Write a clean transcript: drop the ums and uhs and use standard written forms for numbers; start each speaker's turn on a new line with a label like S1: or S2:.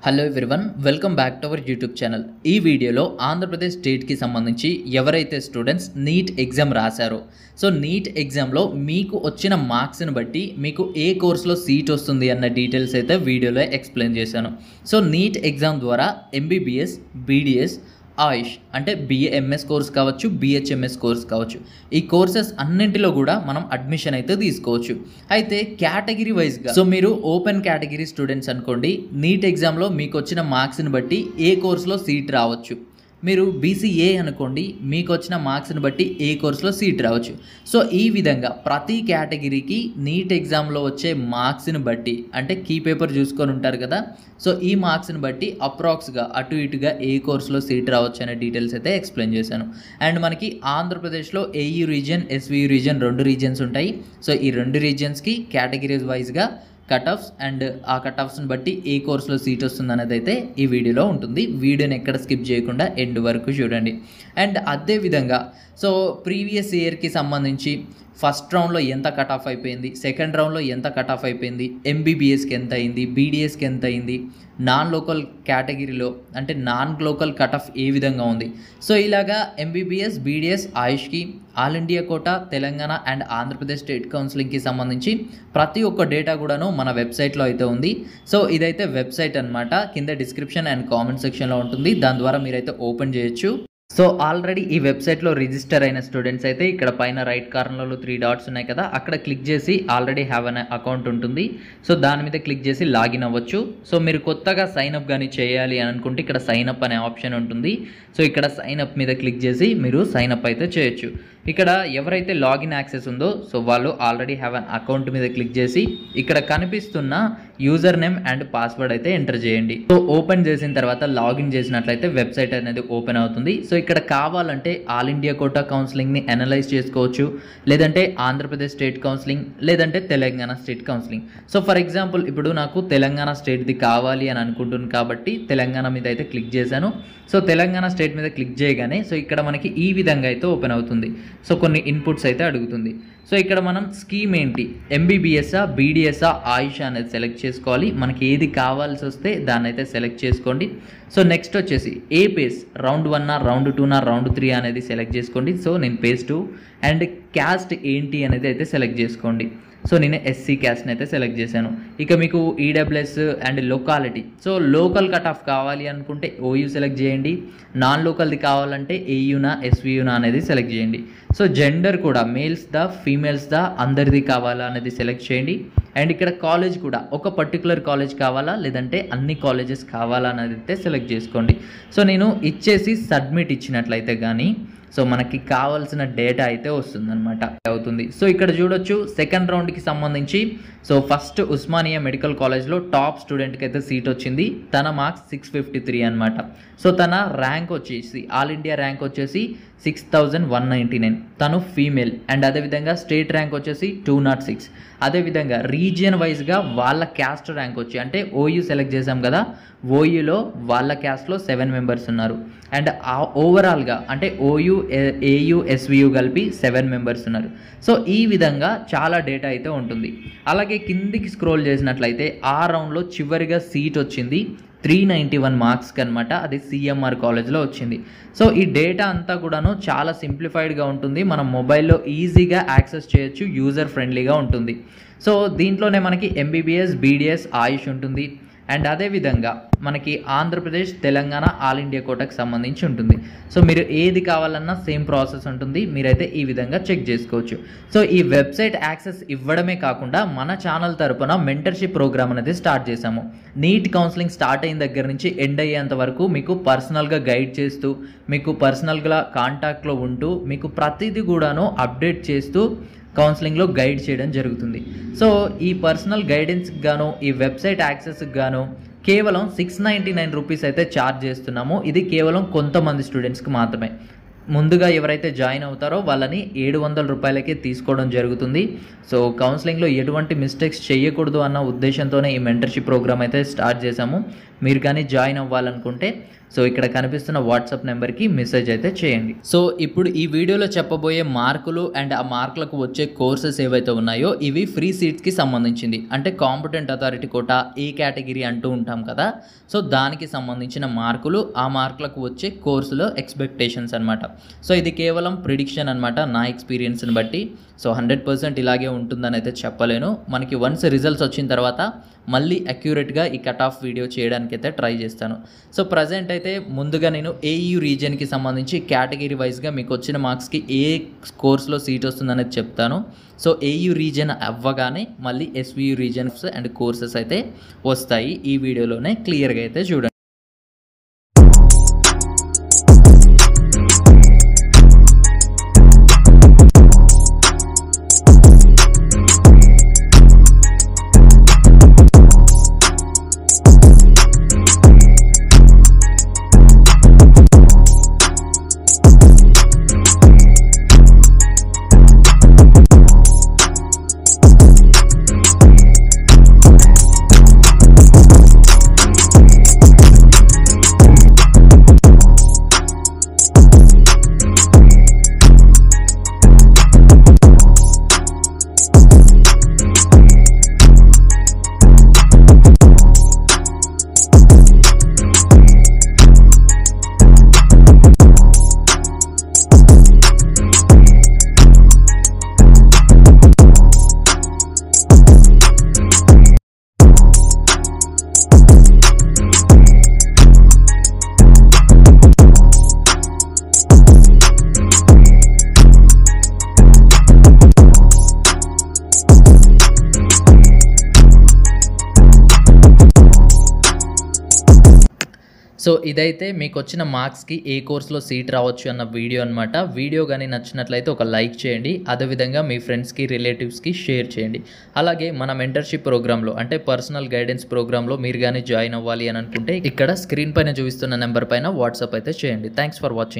S1: Hello everyone, welcome back to our YouTube channel. ఈ వీడియోలో ఆంధ్రప్రదేశ్ స్టేట్కి సంబంధించి ఎవరైతే స్టూడెంట్స్ నీట్ ఎగ్జామ్ రాశారో, సో నీట్ ఎగ్జామ్లో మీకు వచ్చిన మార్క్స్ని బట్టి మీకు ఏ కోర్సులో సీట్ వస్తుంది అన్న డీటెయిల్స్ అయితే వీడియోలో ఎక్స్ప్లెయిన్ చేశాను. సో నీట్ ఎగ్జామ్ ద్వారా ఎంబీబీఎస్, బీడీఎస్, ఆయుష్ అంటే బిఏఎంఎస్ కోర్స్ కావచ్చు, బిహెచ్ఎంఎస్ కోర్స్ కావచ్చు, ఈ కోర్సెస్ అన్నింటిలో కూడా మనం అడ్మిషన్ అయితే తీసుకోవచ్చు. అయితే కేటగిరీ వైజ్గా, సో మీరు ఓపెన్ కేటగిరీ స్టూడెంట్స్ అనుకోండి, నీట్ ఎగ్జామ్లో మీకు వచ్చిన మార్క్స్ని బట్టి ఏ కోర్సులో సీట్ రావచ్చు. మీరు బీసీఏ అనుకోండి, మీకు వచ్చిన మార్క్స్ని బట్టి ఏ కోర్సులో సీట్ రావచ్చు. సో ఈ విధంగా ప్రతి కేటగిరీకి నీట్ ఎగ్జామ్లో వచ్చే మార్క్స్ని బట్టి, అంటే కీ పేపర్ చూసుకొని ఉంటారు కదా, సో ఈ మార్క్స్ని బట్టి అప్రాక్స్గా అటు ఇటుగా ఏ కోర్సులో సీట్ రావచ్చు అనే డీటెయిల్స్ అయితే ఎక్స్ప్లెయిన్ చేశాను. అండ్ మనకి ఆంధ్రప్రదేశ్లో AU region, SVU region 2 regions ఉంటాయి. సో ఈ 2 రీజియన్స్కి కేటగిరీస్ వైజ్గా కట్ ఆఫ్స్ అండ్ ఆ కట్ ఆఫ్స్ని బట్టి ఏ కోర్సులో సీట్ వస్తుంది అనేది అయితే ఈ వీడియోలో ఉంటుంది. వీడియోని ఎక్కడ స్కిప్ చేయకుండా ఎండ్ వరకు చూడండి. అండ్ అదేవిధంగా సో ప్రీవియస్ ఇయర్కి సంబంధించి ఫస్ట్ రౌండ్లో ఎంత కట్ ఆఫ్ అయిపోయింది, సెకండ్ రౌండ్లో ఎంత కట్ ఆఫ్ అయిపోయింది, ఎంబీబీఎస్కి ఎంత అయింది, బీడీఎస్కి ఎంత అయింది, నాన్ లోకల్ కేటగిరీలో అంటే నాన్ లోకల్ కట్ ఆఫ్ ఏ విధంగా ఉంది. సో ఇలాగా MBBS, BDS, ఆయుష్కి, all India quota, Telangana and Andhra Pradesh state కౌన్సిలింగ్కి సంబంధించి ప్రతి ఒక్క డేటా కూడాను మన వెబ్సైట్లో అయితే ఉంది. సో ఇదైతే వెబ్సైట్ అనమాట, కింద డిస్క్రిప్షన్ అండ్ కామెంట్ సెక్షన్లో ఉంటుంది. దాని ద్వారా మీరైతే ఓపెన్ చేయొచ్చు. సో ఆల్రెడీ ఈ వెబ్సైట్లో రిజిస్టర్ అయిన స్టూడెంట్స్ అయితే ఇక్కడ పైన రైట్ కార్నర్లో 3 డాట్స్ ఉన్నాయి కదా, అక్కడ క్లిక్ చేసి ఆల్రెడీ హ్యావ్ అనే అకౌంట్ ఉంటుంది. సో దాని మీద క్లిక్ చేసి లాగిన్ అవ్వచ్చు. సో మీరు కొత్తగా సైన్అప్ కానీ చేయాలి అని అనుకుంటే ఇక్కడ సైన్అప్ అనే ఆప్షన్ ఉంటుంది. సో ఇక్కడ సైన్అప్ మీద క్లిక్ చేసి మీరు సైన్అప్ అయితే చేయొచ్చు. ఇక్కడ ఎవరైతే లాగిన్ యాక్సెస్ ఉందో సో వాళ్ళు ఆల్రెడీ హ్యావ్ అన్ అకౌంట్ మీద క్లిక్ చేసి ఇక్కడ కనిపిస్తున్న యూజర్ నేమ్ అండ్ పాస్వర్డ్ అయితే ఎంటర్ చేయండి. సో ఓపెన్ చేసిన తర్వాత లాగిన్ చేసినట్లయితే వెబ్సైట్ అనేది ఓపెన్ అవుతుంది. సో ఇక్కడ కావాలంటే ఆల్ ఇండియా కోటా కౌన్సిలింగ్ని అనలైజ్ చేసుకోవచ్చు, లేదంటే ఆంధ్రప్రదేశ్ స్టేట్ కౌన్సిలింగ్, లేదంటే Telangana state counselling. So for example ఇప్పుడు నాకు తెలంగాణ స్టేట్ది కావాలి అని అనుకుంటున్నాను కాబట్టి తెలంగాణ మీద అయితే క్లిక్ చేశాను. సో తెలంగాణ స్టేట్ మీద క్లిక్ చేయగానే సో ఇక్కడ మనకి ఈ విధంగా అయితే ఓపెన్ అవుతుంది. సో కొన్ని ఇన్పుట్స్ అయితే అడుగుతుంది. సో ఇక్కడ మనం స్కీమ్ ఏంటి, ఎంబీబీఎస్ఆ, బీడీఎస్ఆ, ఆయుష్ అనేది సెలెక్ట్ చేసుకోవాలి. మనకి ఏది కావాల్సి వస్తే దాన్ని అయితే సెలెక్ట్ చేసుకోండి. సో నెక్స్ట్ వచ్చేసి ఏ పేస్, రౌండ్ 1 రౌండ్ 2 రౌండ్ 3 అనేది సెలెక్ట్ చేసుకోండి. సో నేను పేస్ 2 అండ్ క్యాస్ట్ ఏంటి అనేది అయితే సెలెక్ట్ చేసుకోండి. సో నేను ఎస్సీ క్యాస్ట్ని అయితే సెలెక్ట్ చేశాను. ఇక మీకు EWS and locality, so local cut off కావాలి అనుకుంటే ఓయూ సెలెక్ట్ చేయండి, నాన్ లోకల్ది కావాలంటే ఏయూనా, ఎస్వీయూనా అనేది సెలెక్ట్ చేయండి. సో జెండర్ కూడా మేల్స్ దా, ఫీమేల్స్ దా, అందరిది కావాలా అనేది సెలెక్ట్ చేయండి. అండ్ ఇక్కడ కాలేజ్ కూడా ఒక పర్టికులర్ కాలేజ్ కావాలా లేదంటే అన్ని కాలేజెస్ కావాలా అనేది అయితే సెలెక్ట్ చేసుకోండి. సో నేను ఇచ్చేసి సబ్మిట్ ఇచ్చినట్లయితే కానీ సో మనకి కావాల్సిన డేటా అయితే వస్తుందన్నమాట అవుతుంది. సో ఇక్కడ చూడొచ్చు సెకండ్ రౌండ్కి సంబంధించి సో ఫస్ట్ ఉస్మానియా మెడికల్ కాలేజ్లో టాప్ స్టూడెంట్కి అయితే సీట్ వచ్చింది. తన మార్క్స్ 653 అనమాట. సో తన ర్యాంక్ వచ్చేసి ఆల్ ఇండియా ర్యాంక్ వచ్చేసి 6199. తను ఫీమేల్. అండ్ అదేవిధంగా స్టేట్ ర్యాంక్ వచ్చేసి 206. అదేవిధంగా రీజియన్ వైజ్గా వాళ్ళ క్యాస్ట్ ర్యాంక్ వచ్చి, అంటే ఓయూ సెలెక్ట్ చేసాం కదా, ఓయూలో వాళ్ళ క్యాస్ట్లో 7 మెంబర్స్ ఉన్నారు. అండ్ ఓవరాల్గా అంటే ఓయూ, ఏయూ, ఎస్వీయూ కలిపి 7 మెంబర్స్ ఉన్నారు. సో ఈ విధంగా చాలా డేటా అయితే ఉంటుంది. అలాగే కిందికి స్క్రోల్ చేసినట్లయితే ఆ రౌండ్లో చివరిగా సీట్ వచ్చింది 391 మార్క్స్కి అనమాట. అది సిఎంఆర్ కాలేజ్లో వచ్చింది. సో ఈ డేటా అంతా కూడాను చాలా సింప్లిఫైడ్గా ఉంటుంది, మనం మొబైల్లో ఈజీగా యాక్సెస్ చేయొచ్చు, యూజర్ ఫ్రెండ్లీగా ఉంటుంది. సో దీంట్లోనే మనకి ఎంబీబీఎస్, బీడీఎస్, ఆయుష్ ఉంటుంది. అండ్ అదేవిధంగా మనకి ఆంధ్రప్రదేశ్, తెలంగాణ, ఆల్ ఇండియా కోటాకి సంబంధించి ఉంటుంది. సో మీరు ఏది కావాలన్నా సేమ్ ప్రాసెస్ ఉంటుంది, మీరైతే ఈ విధంగా చెక్ చేసుకోవచ్చు. సో ఈ వెబ్సైట్ యాక్సెస్ ఇవ్వడమే కాకుండా మన ఛానల్ తరపున మెంటర్షిప్ ప్రోగ్రామ్ అనేది స్టార్ట్ చేశాము. నీట్ కౌన్సిలింగ్ స్టార్ట్ అయిన దగ్గర నుంచి ఎండ్ అయ్యేంత వరకు మీకు పర్సనల్గా గైడ్ చేస్తూ, మీకు పర్సనల్గా కాంటాక్ట్లో ఉంటూ, మీకు ప్రతిదీ కూడాను అప్డేట్ చేస్తూ కౌన్సిలింగ్లో గైడ్ చేయడం జరుగుతుంది. సో ఈ పర్సనల్ గైడెన్స్కి గాను, ఈ వెబ్సైట్ యాక్సెస్కి గాను కేవలం 699 రూపీస్ అయితే ఛార్జ్ చేస్తున్నాము. ఇది కేవలం కొంతమంది స్టూడెంట్స్కి మాత్రమే. ముందుగా ఎవరైతే జాయిన్ అవుతారో వాళ్ళని 700 రూపాయలకే తీసుకోవడం జరుగుతుంది. సో కౌన్సిలింగ్లో ఎటువంటి మిస్టేక్స్ చేయకూడదు అన్న ఉద్దేశంతోనే ఈ మెంటర్షిప్ ప్రోగ్రామ్ అయితే స్టార్ట్ చేశాము. మీరు కానీ జాయిన్ అవ్వాలనుకుంటే సో ఇక్కడ కనిపిస్తున్న వాట్సాప్ నెంబర్కి మెసేజ్ అయితే చేయండి. సో ఇప్పుడు ఈ వీడియోలో చెప్పబోయే మార్కులు అండ్ ఆ మార్కులకు వచ్చే కోర్సెస్ ఏవైతే ఉన్నాయో ఇవి ఫ్రీ సీట్స్కి సంబంధించింది. అంటే కాంపిటెంట్ అథారిటీ కోటా ఏ కేటగిరీ అంటూ ఉంటాం కదా, సో దానికి సంబంధించిన మార్కులు, ఆ మార్కులకు వచ్చే కోర్సులో ఎక్స్పెక్టేషన్స్ అనమాట. సో ఇది కేవలం ప్రిడిక్షన్ అనమాట, నా ఎక్స్పీరియన్స్ని బట్టి. సో 100% ఇలాగే ఉంటుందని అయితే చెప్పలేను. మనకి వన్స్ రిజల్ట్స్ వచ్చిన తర్వాత మళ్ళీ అక్యురేట్గా ఈ కట్ ఆఫ్ వీడియో చేయడానికి అయితే ట్రై చేస్తాను. సో ప్రజెంట్ అయితే ముందుగా నేను ఏయూ రీజియన్కి సంబంధించి కేటగిరీ వైజ్గా మీకు వచ్చిన మార్క్స్కి ఏ కోర్స్లో సీట్ వస్తుందనేది చెప్తాను. సో ఏయూ రీజియన్ అవ్వగానే మళ్ళీ ఎస్వియు రీజియన్స్ అండ్ కోర్సెస్ అయితే వస్తాయి. ఈ వీడియోలోనే క్లియర్గా అయితే చూడండి. సో ఇదైతే మీకు వచ్చిన మార్క్స్కి ఏ కోర్స్లో సీట్ రావచ్చు అన్న వీడియో అనమాట. వీడియో కానీ నచ్చినట్లయితే ఒక లైక్ చేయండి, అదేవిధంగా మీ ఫ్రెండ్స్కి రిలేటివ్స్కి షేర్ చేయండి. అలాగే మన మెంటర్షిప్ ప్రోగ్రాంలో అంటే పర్సనల్ గైడెన్స్ ప్రోగ్రాంలో మీరు కానీ జాయిన్ అవ్వాలి అని అనుకుంటే ఇక్కడ స్క్రీన్ పైన చూపిస్తున్న నెంబర్ పైన వాట్సాప్ అయితే చేయండి. Thanks for watching.